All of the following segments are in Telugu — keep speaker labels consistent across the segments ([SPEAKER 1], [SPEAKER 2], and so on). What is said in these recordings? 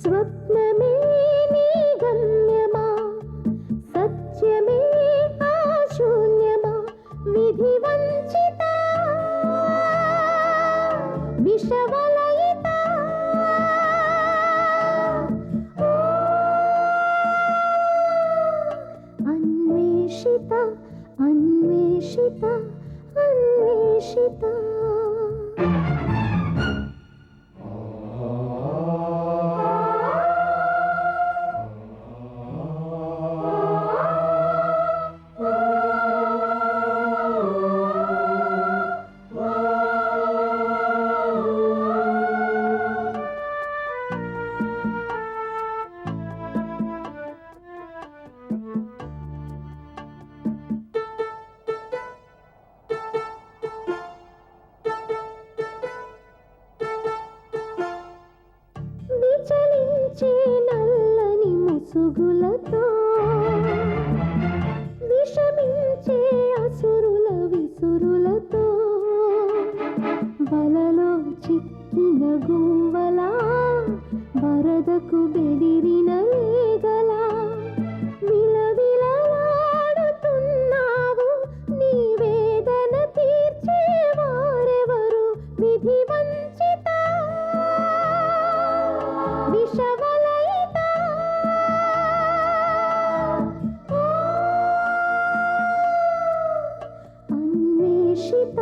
[SPEAKER 1] స్వప్నమే నీ గమ్యమా, సత్యమే ఆ శూన్యమా, విధి వంచిత విషవలయిత అన్వేషిత అన్వేషిత అన్వేషిత. విచలించే నల్లని ముసుగులతో విషమించే అసురుల విసురులతో వలలో చిక్కిన గువ్వలా వరదకు బెదిరిన లేగలా విలవిలలాడుతున్నావు. నీ వేదన తీర్చేవారెవరు? విధి వంచిత విషవలయిత అన్వేషిత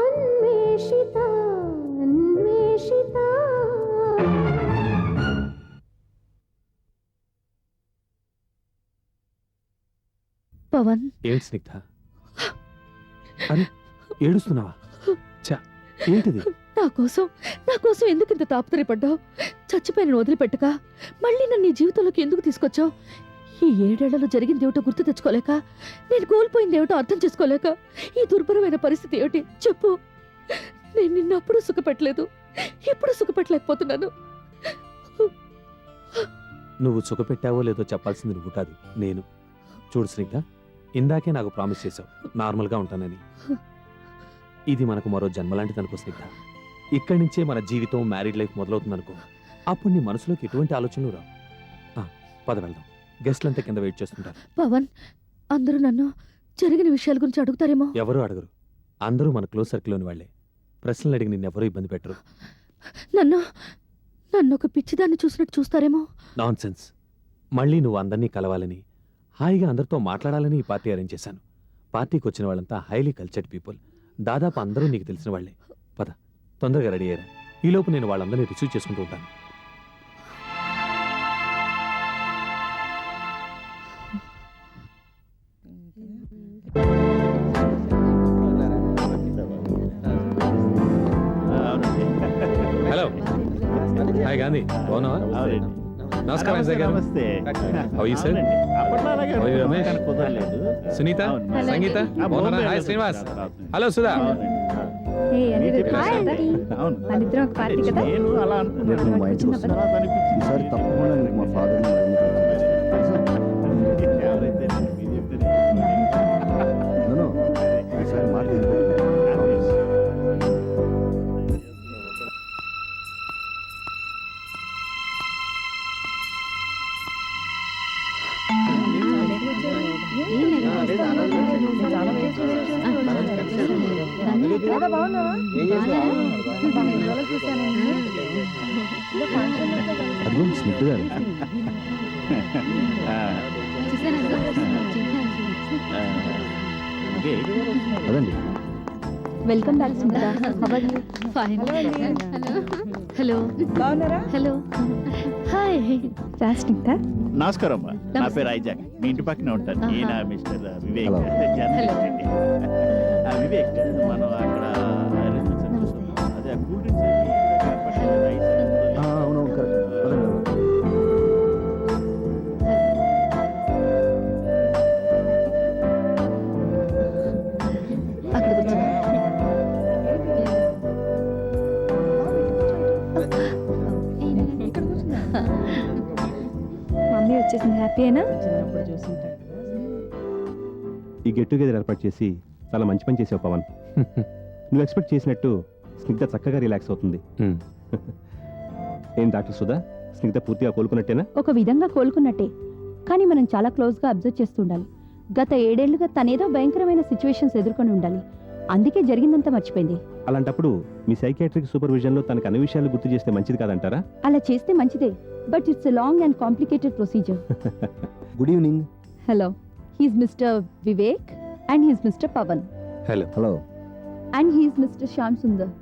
[SPEAKER 1] అన్వేషిత అన్వేషిత.
[SPEAKER 2] పవన్,
[SPEAKER 3] ఏంటి స్నిగ్ధ? అరే ఏడుస్తున్నావా? చా ఏంటిది?
[SPEAKER 2] నా కోసం ఎందుకు ఇంత తాపత్రయపడ్డావు? చచ్చిపోయిన వదిలిపెట్టక మళ్ళీ నన్ను నీ జీవితంలోకి ఎందుకు తీసుకొచ్చావు? ఈ 7 ఏళ్లలో జరిగింది ఏమిటో గుర్తు తెచ్చుకోలేక, నేను కోల్పోయింది ఏమిటో అర్థం చేసుకోలేక, ఈ దుర్భరమైన పరిస్థితి ఏమిటి చెప్పు. నేను నిన్నప్పుడు సుఖపెట్టలేదు, ఇప్పుడు సుఖపెట్టలేకపోతున్నాను.
[SPEAKER 3] నువ్వు సుఖపెట్టావో లేదో చెప్పాల్సింది నువ్వు కాదు, నేను. చూడు స్నిగ్ధ, ఇందాకే నాకు ప్రామిస్ చేసావు నార్మల్గా ఉంటానని. ఇది మనకు మరో జన్మలాంటిది అనుకో స్నిగ్ధ. ఇక్కడి నుంచే మన జీవితం, మ్యారీడ్ లైఫ్ మొదలవుతుందనుకో. అప్పుడు నీ మనసులోకి ఎటువంటి ఆలోచనలు రావు. పద వెళ్దాం, గెస్ట్లంతా కింద వెయిట్ చేస్తుంటారు.
[SPEAKER 2] పవన్, అందరూ నన్ను జరిగిన విషయాల గురించి అడుగుతారేమో.
[SPEAKER 3] ఎవరు అడగరు, అందరూ మన క్లోజ్ సర్కిల్లోని వాళ్లే. ప్రశ్నలు అడిగి నిన్నెవరూ ఇబ్బంది పెట్టరు.
[SPEAKER 2] నన్ను ఒక పిచ్చిదాన్ని చూసినట్టు చూస్తారేమో.
[SPEAKER 3] Non sense. మళ్ళీ నువ్వు అందరినీ కలవాలని, హాయిగా అందరితో మాట్లాడాలని ఈ పార్టీ అరేంజ్ చేశాను. పార్టీకి వచ్చిన వాళ్ళంతా హైలీ కల్చర్డ్ పీపుల్. దాదాపు అందరూ నీకు తెలిసిన వాళ్లే. పద, తొందరగా రెడీ అయ్యారా. ఈలోపు నేను వాళ్ళందరినీ రిసీవ్ చేసుకుంటూ ఉంటాను. హలో, హాయ్ గాంధీ, బాగున్నావా? నమస్కారం Ajay garu. How you sir? How you Ramesh? Sunitha, Sangeetha, బాగున్నారా? Hi Srinivas. Hello Sudha.
[SPEAKER 1] Welcome back Sundara.
[SPEAKER 2] Hello. Hello. Hi.
[SPEAKER 4] నమస్కారం అమ్మా, నా పేరు ఐజాక్. మీ ఇంటి పక్కనే ఉంటాను. ఈయన మిస్టర్ వివేక్, జర్నలిస్ట్ అండి. వివేక్, మనం అక్కడ అదే కూల్ డ్రింక్స్.
[SPEAKER 1] మమ్మీ వచ్చేసింది, హ్యాపీయేనా?
[SPEAKER 5] ఈ గెట్ టుగెదర్ ఏర్పాటు చేసి చాలా మంచి పని చేసావు పవన్. నువ్వు ఎక్స్పెక్ట్ చేసినట్టు స్నిగ్ధ చక్కగా రిలాక్స్ అవుతుంది. ఏం డాక్టర్ సుధా, స్నిగ్ధ పూర్తిగా కోలుకున్నట్టేనా?
[SPEAKER 6] ఒక విధంగా కోలుకున్నట్టే, కానీ మనం చాలా క్లోజ్గా అబ్జర్వ్ చేస్తూ ఉండాలి. గత 7 ఏళ్లుగా తనేదో భయంకరమైన సిచ్యువేషన్స్ ఎదుర్కొని ఉండాలి, అందుకే జరిగిందంతా మర్చిపోయింది.
[SPEAKER 5] అలాంటప్పుడు మీ సైకియాట్రిక్ సూపర్విజన్లో తనకు అన్ని విషయాలు గుర్తు చేస్తే మంచిది కాదంటారా?
[SPEAKER 6] అలా చేస్తే మంచిదే, but it's a long and complicated procedure.
[SPEAKER 7] Good evening.
[SPEAKER 6] Hello, he's mister Vivek and he's mister Pavan
[SPEAKER 3] hello.
[SPEAKER 7] Hello.
[SPEAKER 6] And he's mister Shyam Sundar.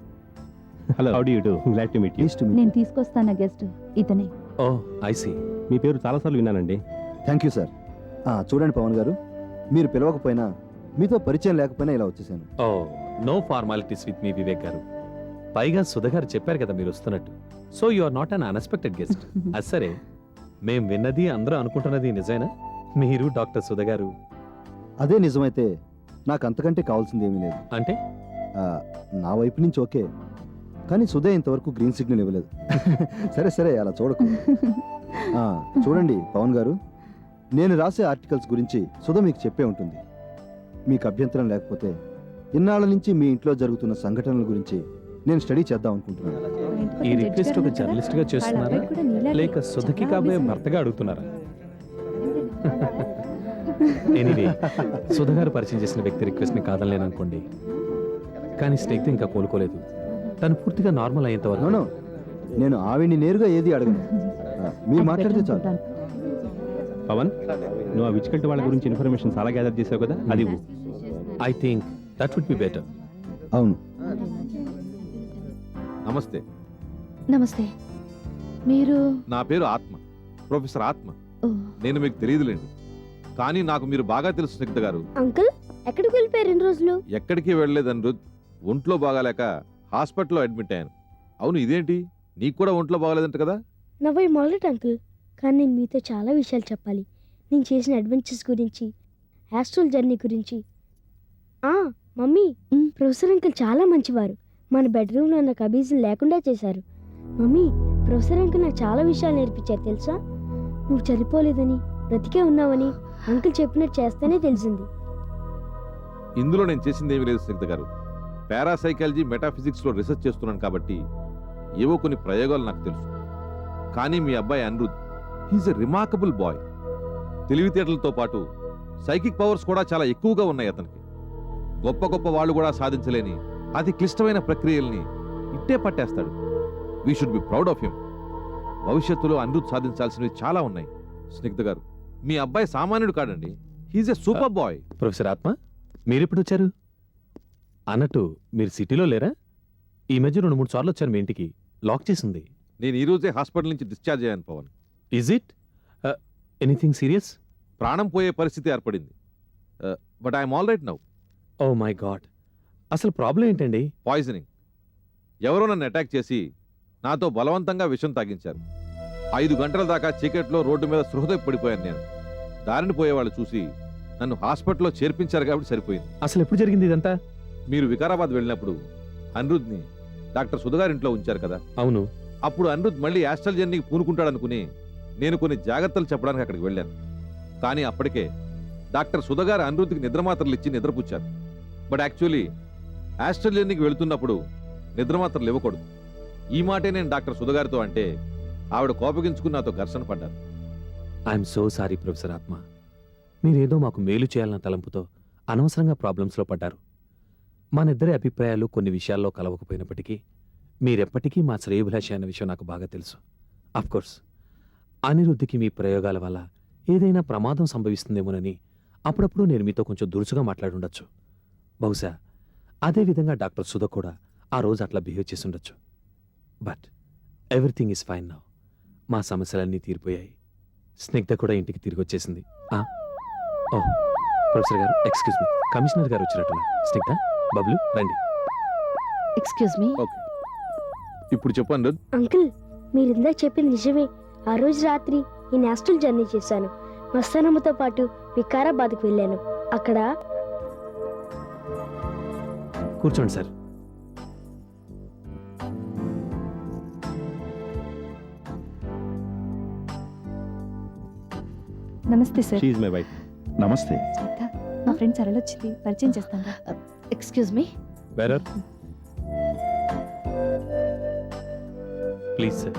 [SPEAKER 5] Hello, how do you do? Glad to meet you.
[SPEAKER 7] Please to meet.
[SPEAKER 6] నేను తీసుకొస్తాను గెస్ట్ ఇతనే.
[SPEAKER 3] ఓ ఐ సీ.
[SPEAKER 5] మీ పేరు చాలాసార్లు విన్నానండి.
[SPEAKER 7] Thank you sir. చూడండి పవన్ గారు, మీరు పిలవకపోయినా మీతో పరిచయం లేకపోయినా ఇలా వచ్చేసాను.
[SPEAKER 3] Oh no formalities with me Vivek garu. పైగా సుధ గారు చెప్పారు కదా మీరు వస్తున్నట్టు. So you are not un unexpected guest. అది సరే, మేం విన్నది అందరూ అనుకుంటున్నది నిజమేనా? మీరు డాక్టర్ సుధ గారు
[SPEAKER 7] అదే నిజమైతే నాకు అంతకంటే కావాల్సింది ఏమీ లేదు.
[SPEAKER 3] అంటే
[SPEAKER 7] ఆ, నా వైపు నుంచి ఓకే, కానీ సుధే ఇంతవరకు గ్రీన్ సిగ్నల్ ఇవ్వలేదు. సరే సరే, అలా చూడకు. చూడండి పవన్ గారు, నేను రాసే ఆర్టికల్స్ గురించి సుధ మీకు చెప్పే ఉంటుంది. మీకు అభ్యంతరం లేకపోతే ఇన్నాళ్ళ నుంచి మీ ఇంట్లో జరుగుతున్న సంఘటనల గురించి నేను స్టడీ చేద్దాం అనుకుంటున్నాను.
[SPEAKER 3] ఈ రిక్వెస్ట్ ఒక జర్నలిస్ట్ గా చేస్తున్నారా లేక సుధకి కాబోయే భర్తగా అడుగుతున్నారా? ఎనీవే, సుధ గారు పరిచయం చేసిన వ్యక్తి రిక్వెస్ట్ ని కాదనలేను అనుకోండి, కానీ స్నేహితు ఇంకా కోలుకోలేదు. తను పూర్తిగా నార్మల్ అయ్యేంత వరకు
[SPEAKER 7] నో, నేను ఆవిడ్ని నేరుగా ఏది అడగను. మీరు మాట్లాడితే చాలు.
[SPEAKER 5] పవన్, నువ్వు ఆ విచ్కల్ట్ వాళ్ళ గురించి ఇన్ఫర్మేషన్ చాలా గ్యాదర్ చేసావు కదా, అది ఇవ్వు.
[SPEAKER 3] I think that would be better.
[SPEAKER 7] అవును.
[SPEAKER 8] నమస్తే,
[SPEAKER 2] నమస్తే. మీరు
[SPEAKER 8] నా పేరు ఆత్మ, ప్రొఫెసర్ ఆత్మ.
[SPEAKER 2] ఓ,
[SPEAKER 8] నేను మీకు తెలియదులేండి, కానీ నాకు మీరు బాగా తెలుసు స్నిగ్ధ గారు.
[SPEAKER 1] అంకుల్ ఎక్కడికి వెళ్ళిపోయారు 2 రోజులు?
[SPEAKER 8] ఎక్కడికి వెళ్ళలేదని ఒంట్లో బాగాలేక హాస్పిటల్లో అడ్మిట్ అయ్యాను. అవును, ఇదేంటి, నీకు కూడా ఒంట్లో బాగాలేదంట కదా?
[SPEAKER 1] నవ్వై మొదలెట్ అంకుల్, కానీ నేను మీతో చాలా విషయాలు చెప్పాలి. నేను చేసిన అడ్వెంచర్స్ గురించి, యాస్ట్రల్ జర్నీ గురించి. మమ్మీ, ప్రొఫెసర్ అంకుల్ చాలా మంచివారు. మన బెడ్రూమ్లో ఉన్న కబీజ్ని లేకుండా చేశారు. మమ్మీ, ప్రొఫెసర్ అంకుల్ నాకు చాలా విషయాలు నేర్పించారు తెలుసా? నువ్వు చనిపోలేదని, బ్రతికే ఉన్నావని అంకుల్ చెప్పినట్టు చేస్తేనే తెలిసింది.
[SPEAKER 8] ఇందులో నేను చేసింది ఏమీ లేదు స్నిగ్ధ గారు. పారాసైకాలజీ, మెటాఫిజిక్స్లో రీసెర్చ్ చేస్తున్నాను కాబట్టి ఏవో కొన్ని ప్రయోగాలు నాకు తెలుసు. కానీ మీ అబ్బాయి Anirudh, he's a remarkable bye. తెలివితేటలతో పాటు సైకిక్ పవర్స్ కూడా చాలా ఎక్కువగా ఉన్నాయి అతనికి. గొప్ప గొప్ప వాళ్ళు కూడా సాధించలేని అతి క్లిష్టమైన ప్రక్రియల్ని ఇట్టే పట్టేస్తాడు. We should be proud of him. భవిష్యత్తులో అనిరుద్ సాధించాల్సినవి చాలా ఉన్నాయి. స్నిగ్ధ గారు, మీ అబ్బాయి సామాన్యుడు కాడండి, he's a super boy.
[SPEAKER 3] Professor Atma, మీరెప్పుడు వచ్చారు? అన్నట్టు మీరు సిటీలో లేరా? ఈ మధ్య 2-3 సార్లు వచ్చారు మీ ఇంటికి. లాక్ చేసింది.
[SPEAKER 8] నేను ఈ రోజే హాస్పిటల్ నుంచి డిశ్చార్జ్ అయ్యాను Pavan.
[SPEAKER 3] Is it anything serious?
[SPEAKER 8] ప్రాణం పోయే పరిస్థితి ఏర్పడింది. But I'm all right now.
[SPEAKER 3] Oh my God, అసలు ప్రాబ్లం ఏంటండి?
[SPEAKER 8] పాయిజనింగ్. ఎవరో నన్ను అటాక్ చేసి నాతో బలవంతంగా విషం తాగించారు. 5 గంటల దాకా చీకట్లో రోడ్డు మీద సృహతో పడిపోయాను నేను. దారిని పోయేవాళ్ళు చూసి నన్ను హాస్పిటల్లో చేర్పించారు కాబట్టి సరిపోయింది.
[SPEAKER 3] అసలు ఎప్పుడు జరిగింది ఇదంతా?
[SPEAKER 8] మీరు వికారాబాద్ వెళ్ళినప్పుడు అనిరుద్ని డాక్టర్ సుధగారింట్లో ఉంచారు కదా.
[SPEAKER 3] అవును.
[SPEAKER 8] అప్పుడు అనిరుద్ మళ్ళీ యాస్ట్రల్ జర్నీకి పూనుకుంటాడనుకుని నేను కొన్ని జాగ్రత్తలు చెప్పడానికి అక్కడికి వెళ్ళాను. కానీ అప్పటికే డాక్టర్ సుధగారు అనిరుద్కి నిద్రమాత్రలు ఇచ్చి నిద్రపుచ్చారు. బట్ యాక్చువల్లీ యాస్ట్రల్ జర్నీకి వెళుతున్నప్పుడు నిద్రమాత్రలు ఇవ్వకూడదు. ఈ మాటే నేను డాక్టర్ సుధగారితో అంటే ఆవిడ కోపగించుకుని నాతో ఘర్షణ పడ్డారు.
[SPEAKER 3] ఐఎమ్ సో సారీ ప్రొఫెసర్ ఆత్మ. మీరేదో మాకు మేలు చేయాలన్న తలంపుతో అనవసరంగా ప్రాబ్లమ్స్లో పడ్డారు. మనిద్దరి అభిప్రాయాలు కొన్ని విషయాల్లో కలవకపోయినప్పటికీ మీరెప్పటికీ మా శ్రేయోభిలాషి అన్న విషయం నాకు బాగా తెలుసు. అఫ్కోర్స్ అనిరుద్ధికి మీ ప్రయోగాల వల్ల ఏదైనా ప్రమాదం సంభవిస్తుందేమోనని అప్పుడప్పుడు నేను మీతో కొంచెం దురుసుగా మాట్లాడుండొచ్చు. బహుశా అదేవిధంగా డాక్టర్ సుధ కూడా ఆ రోజు అట్లా బిహేవ్ చేసి ఉండొచ్చు. But everything is fine now. మా సమస్యలన్నీ తీరిపోయాయి. స్నిగ్ధ కూడా ఇంటికి తిరిగి వచ్చేసింది. ఓ ప్రొఫెసర్ గారు, ఎక్స్క్యూజ్ మీ, కమిషనర్ గారు వచ్చినట్టున్నారు. స్నిగ్ధ, బబ్లు రండి.
[SPEAKER 2] Excuse me.
[SPEAKER 8] ఓకే, ఇప్పుడు చెప్పు అనిరుద్.
[SPEAKER 1] అంకుల్, మీరు ఇందాక చెప్పింది నిజమే. ఆ రోజు రాత్రి నేను యాస్ట్రల్ జర్నీ చేశాను. మస్తానమ్మతో పాటు వికారాబాద్కి వెళ్ళాను. అక్కడ
[SPEAKER 3] కూర్చోండి సార్.
[SPEAKER 1] నమస్తే sir.
[SPEAKER 5] She is my wife.
[SPEAKER 4] నమస్తే.
[SPEAKER 1] మా ఫ్రెండ్ సరళ వచ్చింది, పరిచయం చేస్తాను.
[SPEAKER 2] Excuse me.
[SPEAKER 3] Bearer please sir.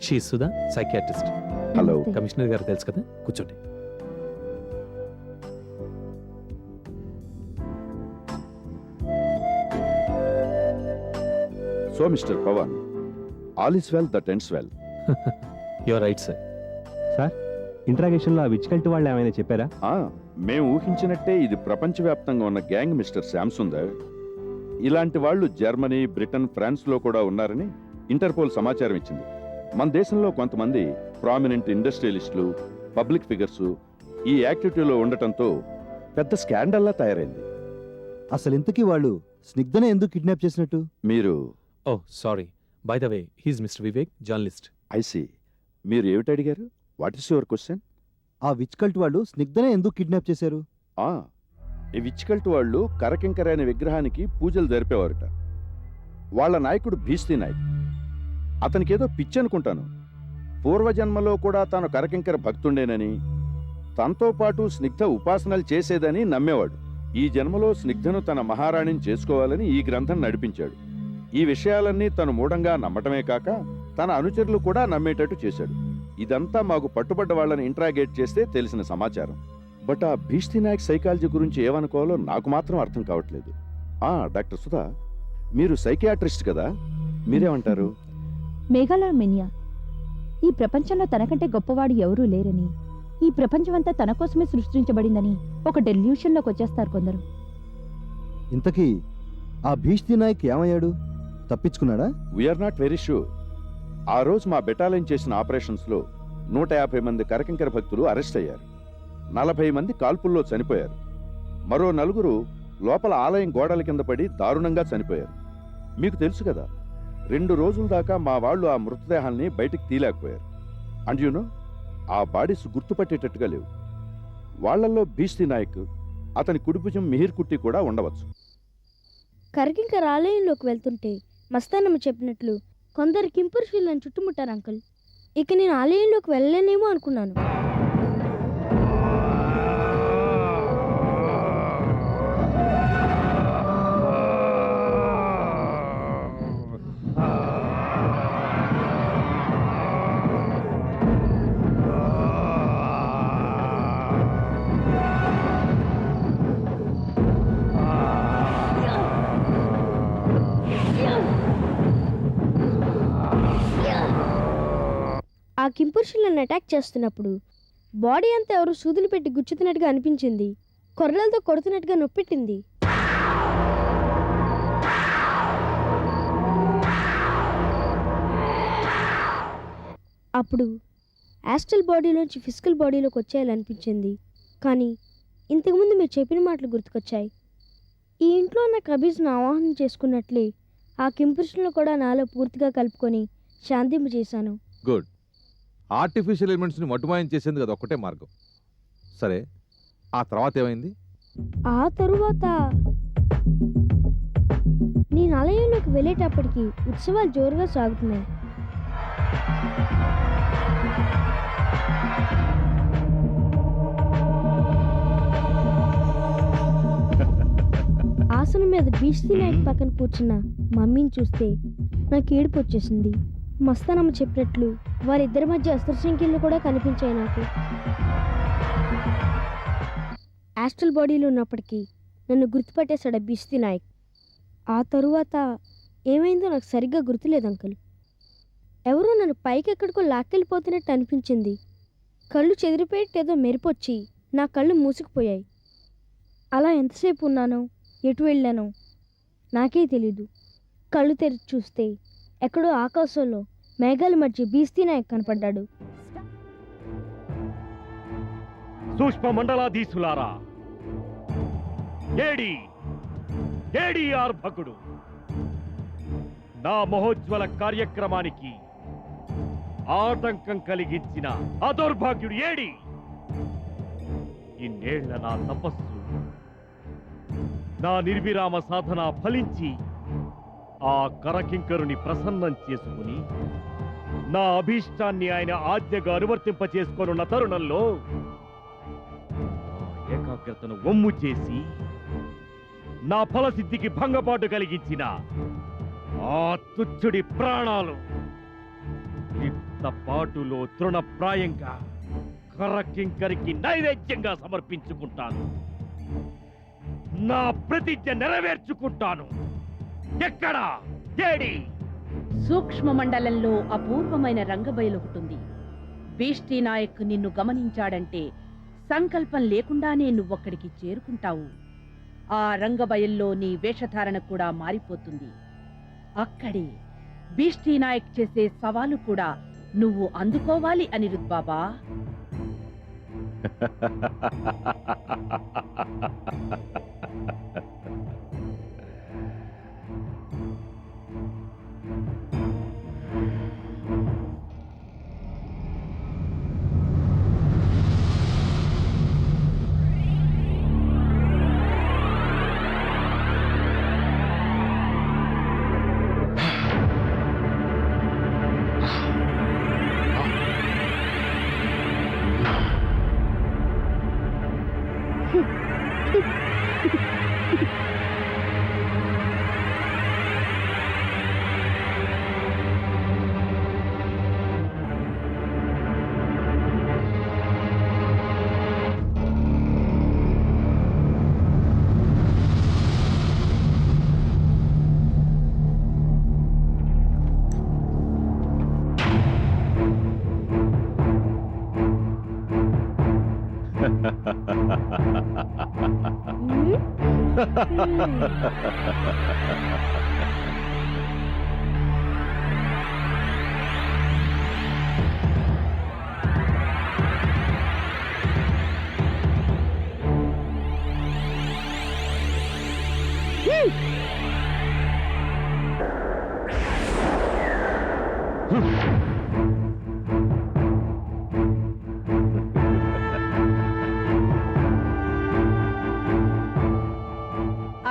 [SPEAKER 3] She Sudha, psychiatrist.
[SPEAKER 8] Hello.
[SPEAKER 6] నమస్తే.
[SPEAKER 3] కమిషనర్ గారు తెలుసు కదా, కూర్చోండి.
[SPEAKER 8] So mister Pavan, all is well that ends well.
[SPEAKER 3] Your right sir.
[SPEAKER 5] ఇంట్రాగేషన్లో ఆ విచ్ కల్ట్ వాళ్ళు ఏమైనా చెప్పారా?
[SPEAKER 8] మేము ఊహించినట్టే ఇది ప్రపంచవ్యాప్తంగా ఉన్న గ్యాంగ్ మిస్టర్ శాంసుందర్. ఇలాంటి వాళ్ళు జర్మనీ, బ్రిటన్, ఫ్రాన్స్లో కూడా ఉన్నారని ఇంటర్పోల్ సమాచారం ఇచ్చింది. మన దేశంలో కొంతమంది ప్రామినెంట్ ఇండస్ట్రియలిస్టులు, పబ్లిక్ ఫిగర్స్ ఈ యాక్టివిటీలో ఉండటంతో పెద్ద స్కాండల్లా తయారైంది.
[SPEAKER 7] అసలు ఇంతకీ వాళ్ళు స్నిగ్ధనే ఎందుకు కిడ్నాప్ చేసినట్టు?
[SPEAKER 8] మీరు
[SPEAKER 3] oh sorry, by the way he's mister Vivek, journalist.
[SPEAKER 8] I see, మీరు ఏమిటి అడిగారు? What is your question?
[SPEAKER 7] ఆ విచ్ కల్ట్ వాళ్ళు స్నిగ్ధనే ఎందుకు కిడ్నాప్ చేశారు?
[SPEAKER 8] ఈ విచ్కల్ట్ వాళ్ళు కరకింకర అనే విగ్రహానికి పూజలు జరిపేవారట. వాళ్ళ నాయకుడు భీష్తి నాయక్. అతనికేదో పిచ్చి అనుకుంటాను. పూర్వజన్మలో కూడా తాను కరకింకర భక్తుండేనని, తనతో పాటు స్నిగ్ధ ఉపాసనలు చేసేదని నమ్మేవాడు. ఈ జన్మలో స్నిగ్ధను తన మహారాణిని చేసుకోవాలని ఈ గ్రంథం నడిపించాడు. ఈ విషయాలన్నీ తను మూఢంగా నమ్మటమే కాక తన అనుచరులు కూడా నమ్మేటట్టు చేశాడు. ఇదంతా మాకు పట్టుబడ్డ వాళ్ళని ఇంట్రాగేట్ చేస్తే తెలిసిన సమాచారం. బట్ ఆ భీష్తి నాయక్ సైకాలజీ గురించి ఏమనుకోవాలో నాకు మాత్రం అర్థం కావట్లేదు. డాక్టర్ సుధా, మీరు సైకియాట్రిస్ట్ కదా, మీరేమంటారు?
[SPEAKER 6] మెగాలోమెనియా. ఈ ప్రపంచంలో తనకంటే గొప్పవాడు ఎవరూ లేరని, ఈ ప్రపంచమంతా తన కోసమే సృష్టించబడిందని ఒక డెల్యూషన్లోకి వచ్చేస్తారు కొందరు.
[SPEAKER 7] ఇంతకీ ఆ భీష్తి నాయక్ ఏమయ్యాడు? తప్పించుకున్నాడా?
[SPEAKER 8] We are not very sure. ఆ రోజు మా బెటాలియన్ చేసిన ఆపరేషన్స్లో 150 మంది కరకింకర భక్తులు అరెస్ట్ అయ్యారు. 40 మంది కాల్పుల్లో చనిపోయారు. మరో 4 లోపల ఆలయం గోడల కింద పడి దారుణంగా చనిపోయారు. మీకు తెలుసు కదా, 2 రోజుల దాకా మా వాళ్ళు ఆ మృతదేహాల్ని బయటికి తీయలేకపోయారు. అండ్ యూనో, ఆ బాడీస్ గుర్తుపట్టేటట్టుగా లేవు. వాళ్లల్లో భీష్తి నాయక్, అతని కుడిభుజం మిహిర్ కుట్టి కూడా ఉండవచ్చు.
[SPEAKER 1] కరకింకర్ ఆలయంలోకి వెళ్తుంటే మస్తానమ్మ చెప్పినట్లు కొందరు కింపురుషులు నన్ను చుట్టుముట్టారు అంకుల్. ఇక నేను ఆలయంలోకి వెళ్ళలేనేమో అనుకున్నాను. ఆ కింపురుషులను అటాక్ చేస్తున్నప్పుడు బాడీ అంతా ఎవరు సూదులు పెట్టి గుచ్చుతున్నట్టుగా అనిపించింది. కొర్రలతో కొడుతున్నట్టుగా నొప్పెట్టింది. అప్పుడు యాస్ట్రల్ బాడీలోంచి ఫిజికల్ బాడీలోకి వచ్చేయాలనిపించింది. కానీ ఇంతకుముందు మీరు చెప్పిన మాటలు గుర్తుకొచ్చాయి. ఈ ఇంట్లో ఉన్న కబీజ్ను ఆవాహనం చేసుకున్నట్లే ఆ కింపురుషులను కూడా నాలో పూర్తిగా కలుపుకొని శాంతింపు చేశాను.
[SPEAKER 8] గుడ్. ఆర్టిఫిషియల్ ఎలిమెంట్స్ని మటుమాయం చేసేందుకు అది ఒక్కటే మార్గం. సరే, ఆ తర్వాత ఏమైంది?
[SPEAKER 1] ఆ తరువాత నేను ఆలయంలోకి వెళ్ళేటప్పటికి ఉత్సవాలు జోరుగా సాగుతున్నాయి. ఆసనం మీద భీష్తి నాయక్ పక్కన కూర్చున్న మమ్మీని చూస్తే నాకు ఏడుపు వచ్చేసింది. మస్తానమ్మ చెప్పినట్లు వారిద్దరి మధ్య అస్త్రశంకిళ్ళు కూడా కనిపించాయి నాకు. యాస్ట్రల్ బాడీలో ఉన్నప్పటికీ నన్ను గుర్తుపట్టేశాడు భీష్తి నాయక్. ఆ తరువాత ఏమైందో నాకు సరిగ్గా గుర్తులేదు అంకుల్. ఎవరో నన్ను పైకి ఎక్కడికో లాక్కెళ్ళిపోతున్నట్టు అనిపించింది. కళ్ళు చెదిరిపోయేట్టు ఏదో మెరిపొచ్చి నా కళ్ళు మూసుకుపోయాయి. అలా ఎంతసేపు ఉన్నానో, ఎటు వెళ్ళానో నాకే తెలీదు. కళ్ళు తెరిచి చూస్తే ఎక్కడో ఆకాశంలో మేఘాల మధ్య భీష్తి నాయక్ కనపడ్డాడు.
[SPEAKER 9] సూక్ష్మ మండలాధీశులారా, ఏడీఆర్ భకుడు నా మహోజ్వల కార్యక్రమానికి ఆటంకం కలిగించిన అదౌర్భాగ్యుడు ఏడి. ఇన్నేళ్ల నా తపస్సు, నా నిర్విరామ సాధన ఫలించి ఆ కరకింకరుని ప్రసన్నం చేసుకుని నా అభీష్టాన్ని ఆయన ఆజ్ఞగా అనువర్తింప చేసుకోనున్న తరుణంలో ఏకాగ్రతను వమ్ము చేసి నా ఫలసిద్ధికి భంగపాటు కలిగించిన ఆ తుచ్చుడి ప్రాణాలు పాటులో తృణప్రాయంగా కరకింకరికి నైవేద్యంగా సమర్పించుకుంటాను. నా ప్రతిజ్ఞ నెరవేర్చుకుంటాను. ఎక్కడా ఏడి?
[SPEAKER 2] సూక్ష్మ మండలంలో అపూర్వమైన రంగబయలు ఒకటుంది. బీష్టీ నాయక్ నిన్ను గమనించాడంటే సంకల్పం లేకుండానే నువ్వక్కడికి చేరుకుంటావు. ఆ రంగబయల్లో నీ వేషధారణ కూడా మారిపోతుంది. అక్కడే బీష్టీ నాయక్ చేసే సవాలు కూడా నువ్వు అందుకోవాలి అనిరుద్ బాబా.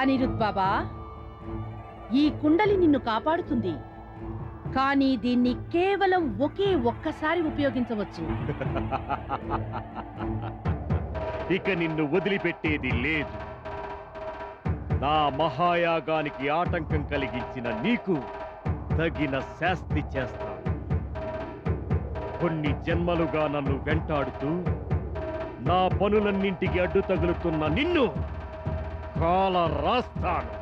[SPEAKER 2] అనిరుద్ బాబా, ఈ కుండలి నిన్ను కాపాడుతుంది. కానీ దీన్ని కేవలం ఒక్కసారి ఉపయోగించవచ్చు.
[SPEAKER 9] ఇక నిన్ను వదిలిపెట్టేది లేదు. నా మహాయాగానికి ఆటంకం కలిగించిన నీకు తగిన శాస్తి చేస్తాను. కొన్ని జన్మలుగా నన్ను వెంటాడుతూ నా పనులన్నింటికి అడ్డు తగులుతున్న నిన్ను కాల రాస్తాను.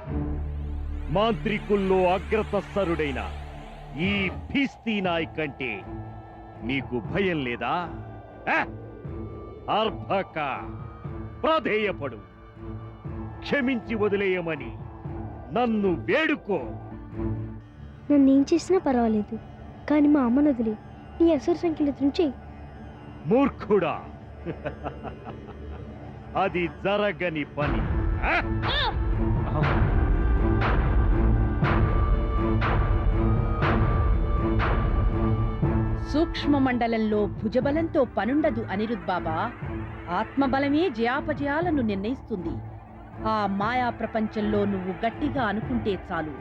[SPEAKER 9] మాంత్రికుల్లో అగ్రతస్సరుడైన ఈ భీస్తీ నాయక్ అంటే నీకు భయం లేదా? అర్భక, ప్రాధేయపడు. క్షమించి వదిలేయమని నన్ను వేడుకో.
[SPEAKER 1] నన్నేం చేసినా పర్వాలేదు, కానీ మా అమ్మను వదిలే నీ అసుర సంఖ్యల నుంచి.
[SPEAKER 9] మూర్ఖుడా, అది జరగని పని.
[SPEAKER 2] సూక్ష్మ మండలంలో భుజబలంతో పనుండదు అనిరుద్ బాబా. ఆత్మబలమే జయాపజయాలను నిర్ణయిస్తుంది. ఆ మాయా ప్రపంచంలో నువ్వు గట్టిగా అనుకుంటే చాలు,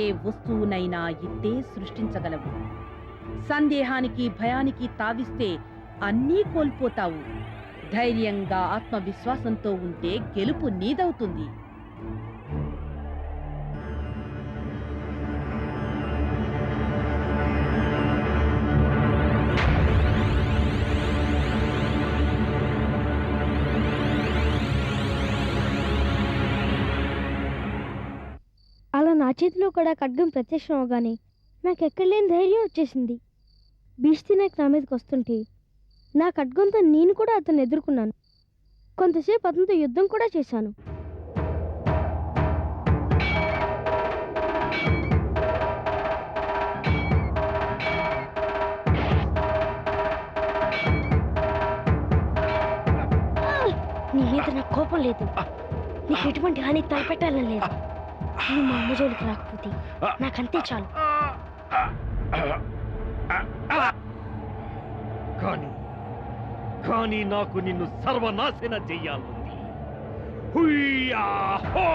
[SPEAKER 2] ఏ వస్తువునైనా ఇట్టే సృష్టించగలవు. సందేహానికి భయానికి తావిస్తే అన్నీ కోల్పోతావు. ధైర్యంగా ఆత్మవిశ్వాసంతో ఉంటే గెలుపు నీదవుతుంది.
[SPEAKER 1] అలా నా చేతిలో కూడా ఖడ్గం ప్రత్యక్షం అవగానే నాకెక్కడ లేని ధైర్యం వచ్చేసింది. భీష్టీ నాయక్ నా మీదకి వస్తుంటే నా ఖడ్గంతో నేను కూడా అతన్ని ఎదుర్కొన్నాను. కొంతసేపు అతనితో యుద్ధం కూడా చేశాను. నీ మీద నాకు కోపం లేదు, నీకు ఎటువంటి హాని తలపెట్టాలని లేదు. నువ్వు మా అమ్మ జోలికి రాకపోతే నాకంతే చాలు.
[SPEAKER 9] కానీ నాకు నిన్ను సర్వనాశన చెయ్యాలి. హుయ్యా హో!